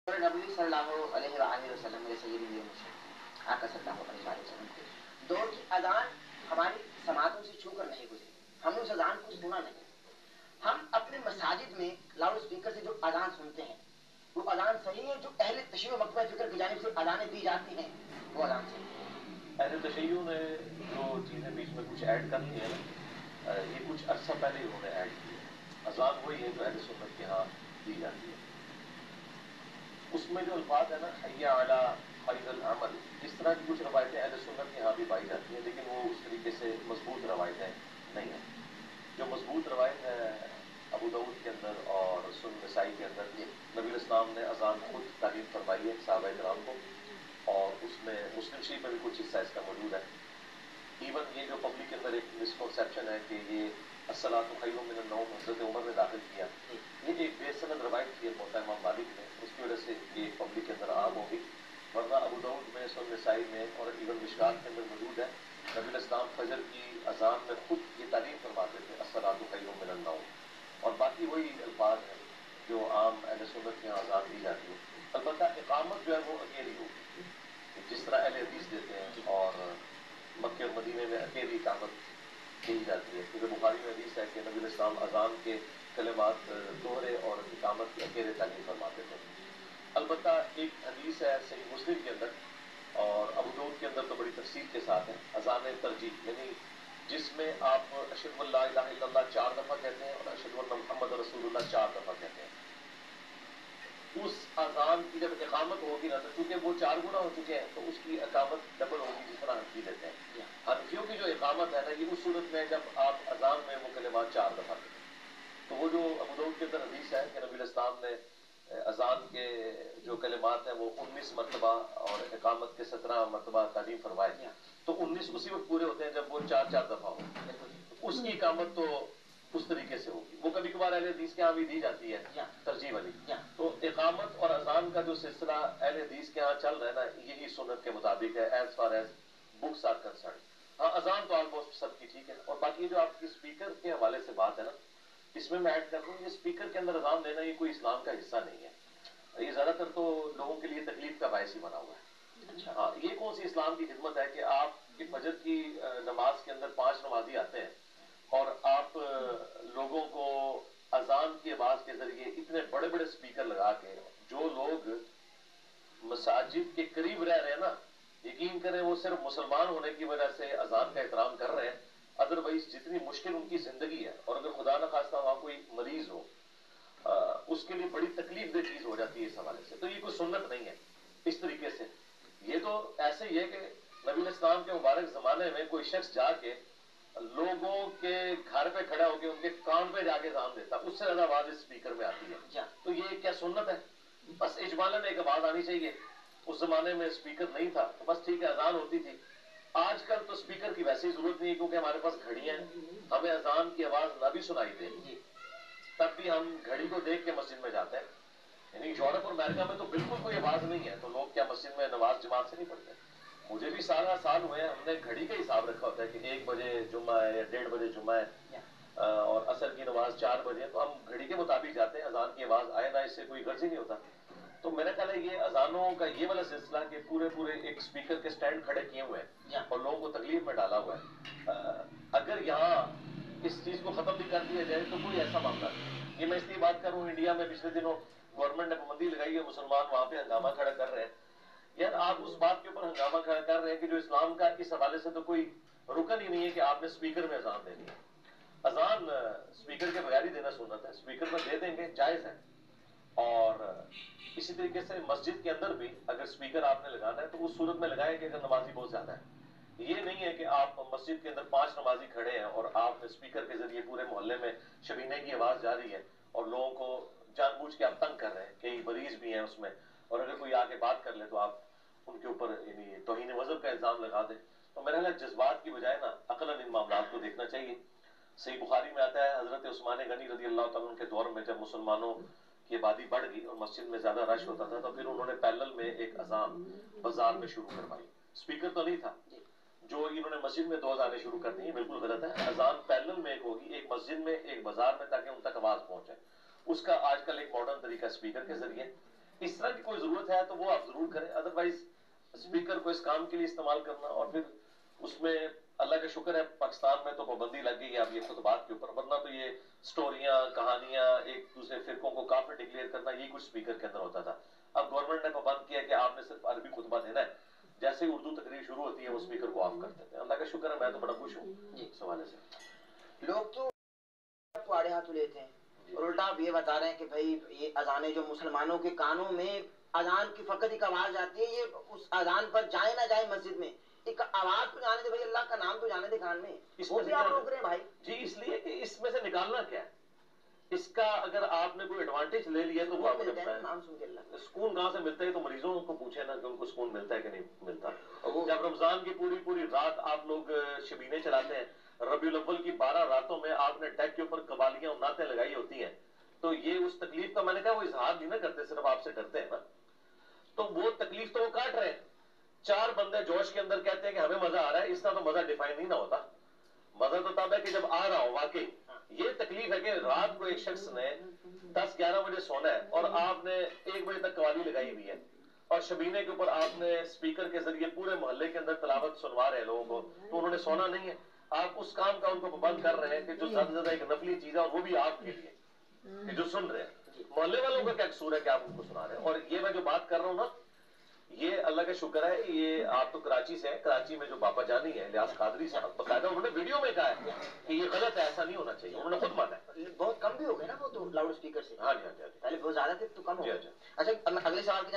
नबी सल्लल्लाहु अलैहि वसल्लम मेरे सय्यदी आका सल्लल्लाहु अलैहि वसल्लम के दौर की अजान हमारी समातों से छूकर नहीं गुजरी। हमने उस अजान को सुना नहीं। हम अपने मसाजिद में लाउड स्पीकर से जो अजान सुनते हैं वो अजान सही है? जो अहले तशय्युअ मकतबा फिक्र की जानिब से अजानें दी जाती हैं वो अजान सही है? अहले तशय्युअ ने जो चीज़ें बीच में कुछ ऐड कर ली हैं ना, ये कुछ अरसा पहले ही उन्होंने ऐड की है। अजान वही है जो अहले सुन्नत के यहाँ दी जाती है। उसमें जो अल्फाज है ना, हय्या अला खैरिल अमल, इस तरह की कुछ रवायतें अहले सुन्नत के यहाँ भी पाई जाती हैं, लेकिन वो उस तरीके से मजबूत रवायतें नहीं हैं। जो मजबूत रवायत है अबू दाऊद के अंदर और सुनन नसाई के अंदर, ये नबी इस्लाम ने अजान खुद तालीम फरमाई है सहाबा इकराम को, और उसमें मुस्लिम शरीफ में भी कुछ हिस्सा इसका मौजूद है। इवन ये जो पब्लिक के अंदर एक मिसकॉन्सेप्शन है कि ये अस्सलातु खैरुम मिनन नौम हज़रत उमर ने दाखिल किया, ये एक बेसनद रवायत थी मोहतरमा इमाम मालिक ने, उसकी वजह से ये पब्लिक के अंदर आम होगी। वरना अबू दाऊद में, सुनन नसाई में और इवन मिशकात के अंदर मौजूद है। नबी इस्लाम फजर की अजान में खुद ये तालीम फरमाते थे, अस्सलातु खैरुम मिनन नौम, और बाकी वही अल्फाज हैं जो आम अहले सुन्नत के यहाँ अजान दी जाती है। अलबत्ता इकामत जो है वो अकेली होगी, जिस तरह अहले हदीस देते हैं, और मक्के और मदीने में अकेली इकामत की जाती है, क्योंकि बुखारी में हदीस है कि नबी इस्लाम अजान के कलिमात दोहरे और इकामत के अकेले तालीम फरमाते थे। अलबत्ता एक हदीस है सही मुस्लिम के अंदर और अबू दाऊद के अंदर तो बड़ी तफसील के साथ है, अजान तरजीह, यानी जिसमें आप अशहदु अल्ला इलाहा इल्लल्लाह 4 दफ़ा कहते हैं और अशहदु अन्न मुहम्मद रसूलुल्लाह 4 दफ़ा कहते हैं। उस अजान की जब इकामत होगी ना, तो चूंकि वो 4 गुना हो चुके हैं तो उसकी इकामत डबल होगी, जिस तरह हनफी देते हैं। हनफियों की जो इकामत है ना, ये उस सूरत में जब आप अजान में वो कलिमात 4 दफ़ा कहते हैं। तो वो जो अबू दाऊद के अंदर हदीस है कि नबी इस्लाम ने अजान के जो कलिमात हैं वो 19 मरतबा और इकामत के 17 मरतबा तालीम फरमाए, तो 19 उसी वक्त पूरे होते हैं जब वो 4-4 दफ़ा हो। उसकी इकामत तो उस तरीके से होगी। वो कभी कभार अहले हदीस के यहाँ भी दी जाती है तरजीह वाली। तो इकामत और अजान का जो सिलसिला अहले हदीस के यहाँ चल रहा है ना, यही सुन्नत के मुताबिक है as far as books are concerned. हाँ, अजान तो ऑलमोस्ट सबकी ठीक है। और बाकी जो आपकी स्पीकर के हवाले से बात है ना, इसमें मैं ऐड कर दूं, ये स्पीकर के अंदर अजान देना ये कोई इस्लाम का हिस्सा नहीं है। ये ज्यादातर तो लोगों के लिए तकलीफ का बायस ही बना हुआ है। अच्छा, हाँ, ये कौन सी इस्लाम की खिदमत है कि आप फजर की नमाज के अंदर 5 नमाजी आते हैं और आप लोगों को अजान की आवाज के जरिए इतने बड़े बड़े स्पीकर लगा के, जो लोग मसाजिद के करीब रह रहे हैं ना, यकीन करें वो सिर्फ मुसलमान होने की वजह से अजान का एहतराम कर रहे हैं, अदरवाइज जितनी मुश्किल उनकी जिंदगी है, और अगर खुदा न खास्ता वहां कोई मरीज हो उसके लिए बड़ी तकलीफ दे चीज हो जाती है इस हवाले से। तो ये कोई सुन्नत नहीं है इस तरीके से। ये तो ऐसे ही है कि नबी इस्लाम के मुबारक जमाने में कोई शख्स जाके लोगों के घर पे खड़ा होकर उनके कान पे जाके अजान देता, उससे ज्यादा आवाज इस स्पीकर में आती है। तो ये क्या सुन्नत है? बस इजमालन एक आवाज आनी चाहिए। उस जमाने में स्पीकर नहीं था तो बस ठीक है, अजान होती थी। आजकल तो स्पीकर की वैसे ही जरूरत नहीं है, क्योंकि हमारे पास घड़ियां हैं, हमें अजान की आवाज ना भी सुनाई दे तब भी हम घड़ी को देख के मस्जिद में जाते हैं। यानी यूरोप और अमेरिका में तो बिल्कुल कोई आवाज नहीं है, तो लोग क्या मस्जिद में नमाज जमात से नहीं पढ़ते? मुझे भी साल हुए हैं, हमने घड़ी का हिसाब रखा होता है कि 1 बजे जुम्मा है या 1:30 बजे जुम्मा है और असर की नमाज 4 बजे, तो हम घड़ी के मुताबिक जाते हैं। अजान की आवाज आए ना, इससे कोई गर्ज ही नहीं होता। तो मेरा ख्याल है ये अजानों का ये वाला सिलसिला कि पूरे एक स्पीकर के स्टैंड खड़े किए हुए हैं और लोगों को तकलीफ में डाला हुआ है, अगर यहाँ इस चीज को खत्म भी कर दिया जाए तो कोई ऐसा मामला नहीं। ये मैं इसलिए बात कर रहा हूँ, इंडिया में पिछले दिनों गवर्नमेंट ने पाबंदी लगाई है, मुसलमान वहां पे हंगामा खड़ा कर रहे हैं। यार, आप उस बात के ऊपर हंगामा खड़ा कर रहे हैं कि जो इस्लाम का इस हवाले से तो कोई रुकन ही नहीं है कि आपने स्पीकर में अजान देनी है। अजान स्पीकर के बगैर ही देना सुन्नत है, स्पीकर में दे देंगे जायज है। और इसी तरीके से मस्जिद के अंदर भी अगर स्पीकर आपने लगाना है तो उस सूरत में लगाए कि अगर नमाजी बहुत ज्यादा है। ये नहीं है कि आप मस्जिद के अंदर 5 नमाजी खड़े हैं और आप स्पीकर के जरिए पूरे मोहल्ले में शबीने की आवाज जा रही है और लोगों को जानबूझ के आप तंग कर रहे हैं। कई मरीज भी हैं उसमें, और अगर कोई आके बात कर ले तो आप उनके ऊपर यानी तौहीन मजहब का इल्जाम लगा दें। तो मेरा ख्याल जज्बात की बजाय ना अकलन इन मामलात को देखना चाहिए। सही बुखारी में आता है, हजरत उस्मान गनी रजी अल्लाह तआला अन्हु के दौर में जब मुसलमानों की आबादी बढ़ गई और मस्जिद में ज्यादा रश होता था, तो फिर उन्होंने पैरेलल में एक अजान बाजार में शुरू करवाई। स्पीकर तो नहीं था, जो इन्होंने मस्जिद में 2 अजानें शुरू कर दी, बिल्कुल गलत है। अजान पैरेलल में एक होगी, एक मस्जिद में एक बाजार में, ताकि उन तक आवाज पहुंचे। उसका आजकल एक मॉडर्न तरीका स्पीकर के जरिए, اس طرح کی کوئی ضرورت ہے تو وہ آپ ضرور کریں، ادروائز اسپیکر کو اس کام کے لیے استعمال کرنا، اور پھر اس میں اللہ کا شکر ہے پاکستان میں تو پابندی لگ گئی ہے اب یہ خطبات کے اوپر، ورنہ تو یہ سٹوریاں، کہانیاں، ایک دوسرے فرقوں کو کافر ڈکلیئر کرنا، یہ کچھ اسپیکر کے اندر ہوتا تھا۔ اب گورنمنٹ نے پابند کیا کہ آپ نے صرف عربی خطبہ دینا ہے، جیسے ہی اردو تقریر شروع ہوتی ہے وہ اسپیکر کو آف کر دیتے ہیں۔ اللہ کا شکر ہے میں تو بڑا خوش ہوں اس حوالے سے۔ لوگ تو آڑے ہاتھوں لیتے ہیں، اور الٹا آپ یہ بتا رہے ہیں کہ بھائی یہ اذانیں جو مسلمانوں کے کانوں میں اذان کی فقط ایک آواز آتی ہے، یہ اس اذان پر جائے نہ جائے مسجد میں ایک آواز تو جانے دے بھائی، اللہ کا نام تو جانے دے کان میں، وہ بھی آپ روک رہے ہیں بھائی؟ جی اس لیے کہ اس میں سے نکالنا کیا ہے، اس کا اگر آپ نے کوئی ایڈوانٹیج لے لیا تو وہ آپ نام سن کے اللہ سکون کہاں سے ملتا ہے؟ تو مریضوں کو پوچھے نا کہ ان کو سکون ملتا ہے کہ نہیں ملتا۔ جب رمضان کی پوری رات آپ لوگ شبینے چلاتے ہیں، ربیع الاول کی 12 راتوں میں آپ نے ڈیک کے اوپر قوالیاں اور نعتیں لگائی ہوتی ہیں، تو یہ اس تکلیف کا، میں نے کہا وہ اظہار نہیں نہ کرتے، صرف آپ سے ڈرتے ہیں نا، تو وہ تکلیف تو وہ کاٹ رہے ہیں۔ 4 بندے جوش کے اندر کہتے ہیں کہ ہمیں مزہ آ رہا ہے، اس طرح تو مزہ ڈیفائن نہیں نہ ہوتا۔ مزہ تو تب ہے کہ جب آ رہا ہو واقعی۔ یہ تکلیف ہے کہ رات کو ایک شخص نے 10-11 بجے سونا ہے اور آپ نے 1 بجے تک قوالی لگائی ہوئی ہے، اور شبینے کے اوپر آپ نے اسپیکر کے ذریعے پورے محلے کے اندر تلاوت سنوا رہے ہیں لوگوں کو، تو انہوں نے سونا نہیں ہے۔ آپ اس کام کا ان کو پابند کر رہے ہیں کہ جو زیادہ سے زیادہ ایک نفلی چیز ہے، اور وہ بھی آپ کے لیے کہ جو سن رہے ہیں۔ محلے والوں کا کیا قصور ہے کہ آپ ان کو سنا رہے ہیں؟ اور یہ میں جو بات کر رہا ہوں نا، یہ اللہ کا شکر ہے، یہ آپ تو کراچی سے ہیں، کراچی میں جو بابا جانی ہے الیاس قادری صاحب، باقاعدہ انہوں نے ویڈیو میں کہا ہے کہ یہ غلط ہے، ایسا نہیں ہونا چاہیے، انہوں نے خود مانا ہے۔ بہت کم بھی ہو گئے نا وہ تو لاؤڈ اسپیکر سے، ہاں جی ہاں جی، پہلے بہت زیادہ تھے تو کم ہو جی گئے۔ اچھا۔ اچھا اگلے سوال کی